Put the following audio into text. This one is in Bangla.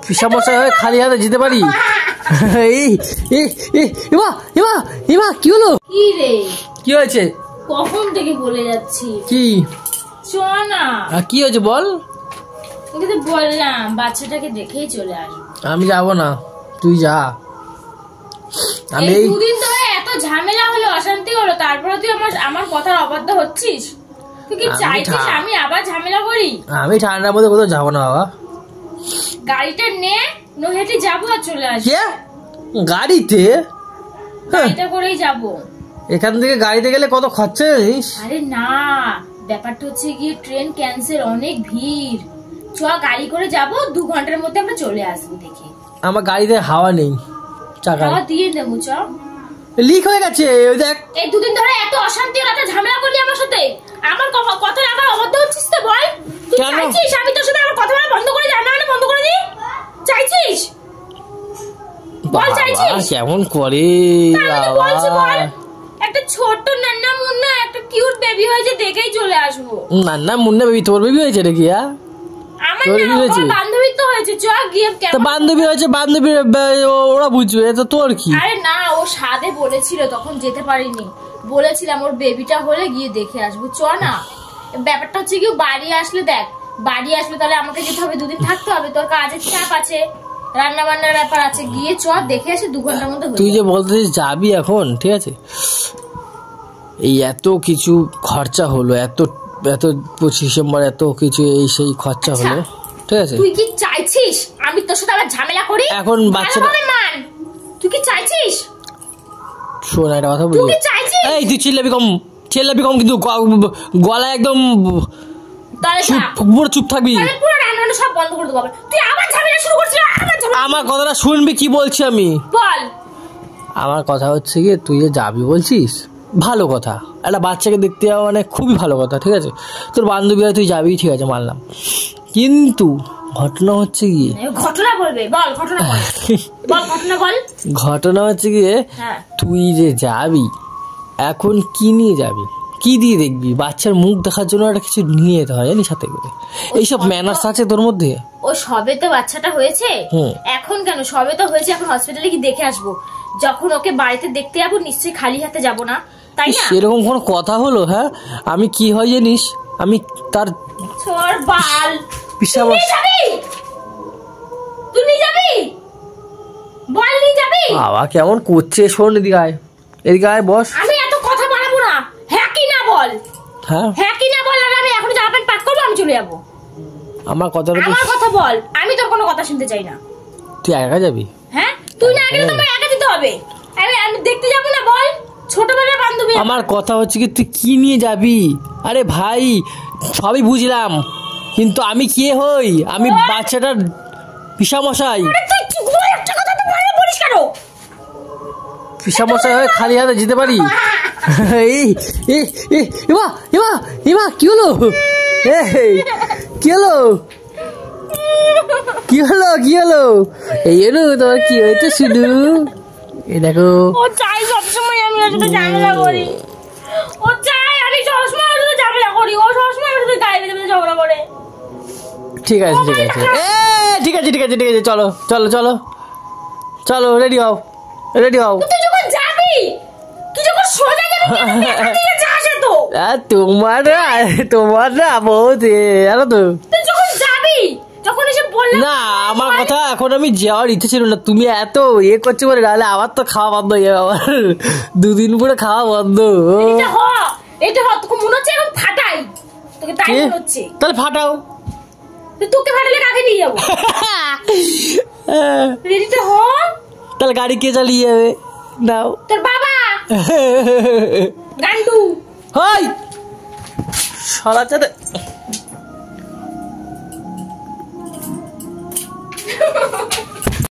পিসা মশাই হয়ে খালি হাতে যেতে পারি? এমা কি হলো? কি রে, কি হয়েছে? কখন থেকে বলে যাচ্ছি কি চল না। কি হয়েছে বল? তোকে তো বললাম বাচ্চাটাকে দেখেই চলে আসবো। আমি যাবো না, তুই যা। আমি এই দুদিন ধরে এত ঝামেলা হলো, অশান্তি হলো, তারপরে তুই আমার কথার অবাধ্য হচ্ছিস। তুই কি চাইছিস আমি আবার ঝামেলা করি? আমি ঠান্ডার মধ্যে কোথাও যাবো না বাবা। গাড়িটা নে, হেঁটে যাবো আর চলে আসবো। গাড়িতে? গাড়িটা করেই যাবো। এখান থেকে গাড়িতে গেলে কত খরচা জানিস? আরে না, ব্যাপারটা হচ্ছে গিয়ে ট্রেন ক্যান্সেল, অনেক ভিড়। চ গাড়ি করে যাবো, 2 ঘন্টার মধ্যে আমরা চলে আসবো। দেখে আমার গাড়িতে হাওয়া নেই, চাকা দিয়ে দেবো। চ, লিক হয়ে গেছে। ওই দেখ, এই দুদিন ধরে এত অশান্তি আর এত ঝামেলা করলি আমার সাথে। আমার কথা আবার অবাধ্য হচ্ছিস তো? বল, তুই চাইছিস আমি তোর সাথে আমার কথা বলা বন্ধ করে দিই, রান্না বন্ধ করে দিই? চাইছিস? বল চাইছিস? কেমন করে বলছি, বল। একটা ছোট নান্না মুন্না একটা কিউট বেবি হয়েছে, দেখেই চলে আসবো। নান্না মুন্না বেবি? তোর বেবি হয়েছে নাকি? আমার বান্ধবী তো হয়েছে। চ গিয়ে বান্ধবী হয়েছে, বান্ধবী ওরা বুঝবে, তো তোর কি? আরে না, ও সাদে বলেছিল, তখন যেতে পারিনি। বলেছিলাম ওর বেবিটা হলে গিয়ে দেখে আসবো। চ না। ব্যাপারটা হচ্ছে কি, বাড়ি আসলে দেখ, বাড়ি আসলে তাহলে আমাকে যেতে হবে, 2 দিন থাকতে হবে, তোর কাজের চাপ আছে, রান্না বান্নার ব্যাপার আছে। গিয়ে চ দেখে আসে, 2 ঘন্টার মধ্যে। তুই যে বলতেছিস যাবি এখন, ঠিক আছে, এই এত কিছু খরচা হলো, এত 25 ডিসেম্বর এত কিছু এই সেই খরচা হলো, ঠিক আছে। তুই কি চাইছিস আমি তোর সাথে আবার ঝামেলা করি? এখন বাচ্চাটা তুই কি চাইছিস? শোন একটা কথা বলি, এই তুই চিল্লাবি কম কিন্তু গলা একদম পুরো চুপ থাকবি। পুরো রান্নাটা সব বন্ধ করে দেবো। তুই আবার ঝামেলা শুরু করছিস। আমার কথাটা শুনবি, কি বলছি আমি? বল। আমার কথা হচ্ছে কি, তুই যে যাবি বলছিস, ভালো কথা, একটা বাচ্চাকে দেখতে যাওয়া মানে খুবই ভালো কথা, ঠিক আছে। তোর বান্ধবী হয়, তুই যাবি, ঠিক আছে, মানলাম। কিন্তু ঘটনা হচ্ছে গিয়ে, ঘটনা বলবে, বল ঘটনা বল। বল ঘটনা বল। ঘটনা হচ্ছে গিয়ে, তুই যে যাবি এখন কি নিয়ে যাবি, কি দিয়ে দেখবি? বাচ্চার মুখ দেখার জন্য একটা কিছু নিয়ে যেতে হয়, জানিস, সাথে করে। এইসব ম্যানার্স আছে তোর মধ্যে? ও সবে তো বাচ্চাটা হয়েছে, এখন কেন? সবে তো হয়েছে, এখন হসপিটালে কি দেখে আসবো? যখন ওকে বাড়িতে দেখতে যাবো নিশ্চয়ই খালি হাতে যাবো না, তাই না? সেরকম কোনো কথা হলো? হ্যাঁ, আমি কি হয় জানিস, আমি তার তুই নিয়ে যাবি? বল নিয়ে যাবি? বাবা কেমন করছে, শোন, এদিকে আয়, বস। আমি এত কথা বাড়াবো না, হ্যাঁ কি না বল। হ্যাঁ কি না বল, আর আমি এখন জামা প্যান্ট প্যাক করবো, আমি চলে যাবো। আমার কথা বল, আমি তোর কোনো কথা শুনতে চাই না। তুই একা যাবি? হ্যাঁ, তুই না গেলে তোমার একা যেতে হবে। আমি দেখতে যাবো না? বল, ছোটবেলার বান্ধবী। আমার কথা হচ্ছে কি, তুই কি নিয়ে যাবি? আরে ভাই, সবই বুঝলাম, কিন্তু আমি কে হই? আমি বাচ্চাটার পিসামশাই। পিসামশাই হয়ে খালি হাতে যেতে পারি? কি হলো? কি হলো? এই এলো তোমার, কি হয়েছে শুধু? এই দেখো, ও চাই সবসময় আমি ওর সাথে ঝামেলা করি। ও চাই আমি সবসময় ওর সাথে ঝামেলা করি। ও সবসময় ওর সাথে গায়ে বেঁধে ঝগড়া করে। ঠিক আছে, চলো, রেডি হও। তুই যখন যাবি, তুই যখন সোজা যাবি, তুই যাস তো। তোমার না বহুত জানো তো। তুই যখন যাবি, তখন এসে বললাম না, আমার কথা এখন আমি যাওয়ার ইচ্ছে ছিল না, তুমি এত করছো বলে, নাহলে আবার তো খাওয়া বন্ধ হয়ে যাবে, আবার 2 দিন পরে খাওয়া বন্ধ। এটা তোকে মনে হচ্ছে এখন ফাটাই তোকে, তাই মনে হচ্ছে? তাহলে ফাটাও। তোকে ফাটালে কাকে নিয়ে যাবো? রেডিটা হ। তাহলে গাড়ি কে চালিয়ে যাবে? নাও, তোর বাবা গান্ডু। হয় সারা চাঁদে